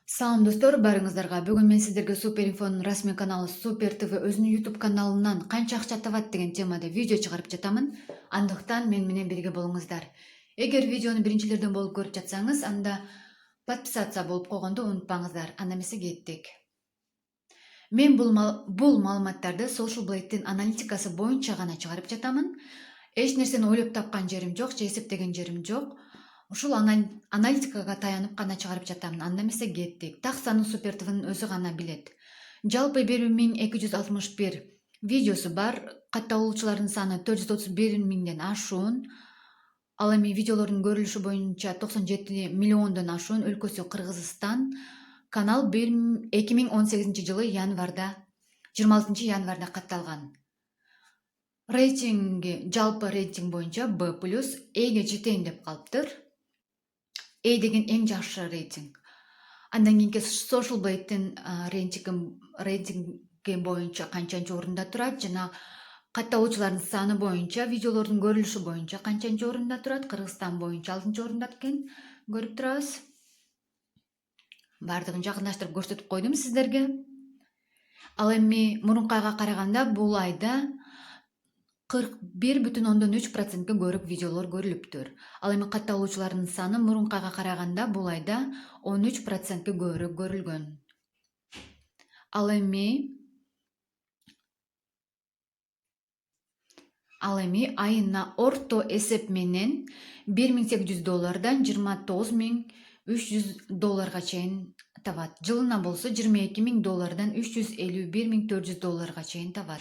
Салам достор, барыңыздарга. Бүгүн мен сиздерге Супер Инфонун расмий каналы Супер ТВ өзүнүн YouTube каналынан канча акча табат деген темада видео чыгарып жатамын. Андыктан мен менен бирге болуңуздар. Эгер видеону биринчилерден болуп көрүп жатсаңыз, анда подписаться болуп койгонду унутпаңыздар. Анда эмесе кеттик. Мен бул маалыматтарды Social Blade'дин аналитикасы боюнча гана чыгарып жатамын. Эч нерсени ойлоп тапкан жерим жок, же эсептеген жерим жок. Ушул аналитикага таянып гана чыгарып жатамын. Анда эмесе кеттик. Таксаны Супер ТВнын өзү гана билет. Жалпы 1261 видеосу бар. Катталуучулардын саны 431 миңден ашуун. Ал эми видеолордун көрүлүшү боюнча 97 миллиондон ашуун. Өлкөсү Кыргызстан. Канал 2018 жылы январда 26 январда катталган. Рейтинги, жалпы рейтинг боюнча B+, Эге жетейин деп калыптыр. A деген эң жакшы рейтинг. Андан кийинки Social Blade'дин рейтинги боюнча канчанчы орунда турат жана катталуучулардын саны боюнча, видеолордун көрүлүшү боюнча канчанчы орунда турат. Кыргызстан боюнча 6-чы орунда экен, көрүп турабыз. Бардыгын жакындаштырып көрсөтүп койдум сиздерге. Ал эми мурунку айга караганда бул айда 41,3%ке көбүрөөк видеолор көрүлүптүр. Ал эми катталуучулардын саны мурунку айга караганда бул айда 13%ке көбүрөөк көрүлгөн. Ал эми айына орто эсеп менен $1800 $29,300 чейин табат. Жылына болсо $22,000 $351,400 чейин табат.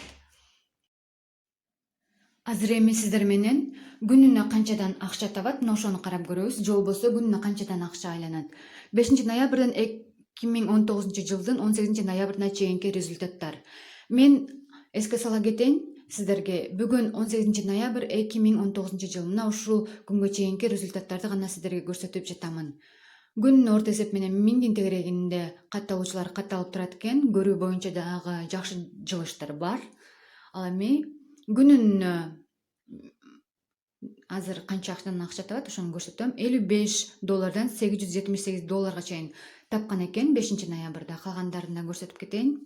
Азыр эми сиздер менен күнүнө канчадан акча табат, мына ошону карап көрөбүз. Же болбосо күнүнө канчадан акча айланат. 5 ноябрдан 2019 жылдын 18 ноябрына чейинки результаттар. Мен эске сала кетейин сиздерге. Бүгүн 18 ноябрь 2019 жыл. Мына ушул күнгө чейинки результаттарды гана сиздерге көрсөтүп жатамын. Күнүнө орто эсеп менен 1000 тегерегинде катталуучулар катталып турат экен. Көрүү боюнча дагы жакшы жылыштар бар. Ал эми күнүнө азыр канча акча табат, ошону көрсөтөм. $55 $878 чейин тапкан экен 5 ноябрда. Калгандарын да көрсөтүп кетейин.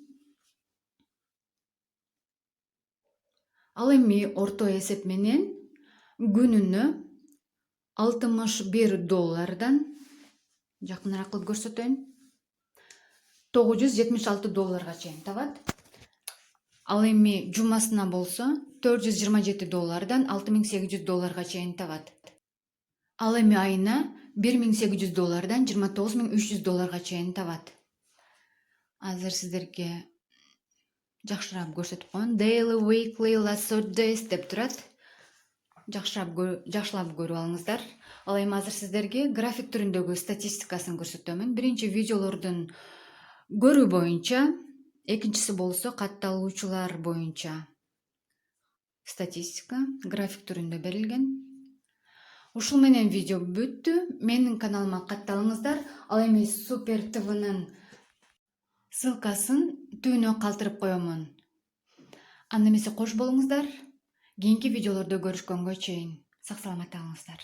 Ал эми орто эсеп менен күнүнө $61 жакыныраак кылып көрсөтөйүн. $976 чейин табат. Ал эми жумасына болсо $427 $6800 чейин табат. Ал эми айына $1800 $29300 чейин табат. Азыр сиздерге жакшыраак көрсөтүп коеюн. Daily, weekly, last 30 days деп турат. Жакшылап көрүп алыңыздар. Ал эми азыр сиздерге график түрүндөгү статистикасын көрсөтөмүн. Биринчи видеолордун көрүү боюнча, экинчиси болсо катталуучулар боюнча статистика график түрүндө берилген. Ушул менен видео бүттү. Менин каналыма катталыңыздар. Ал эми Супер ТВнын ссылкасын түбүнө калтырып коёмун. Анда эмесе кош болуңуздар. Кийинки видеолордо көрүшкөнгө чейин сак саламатта болуңуздар.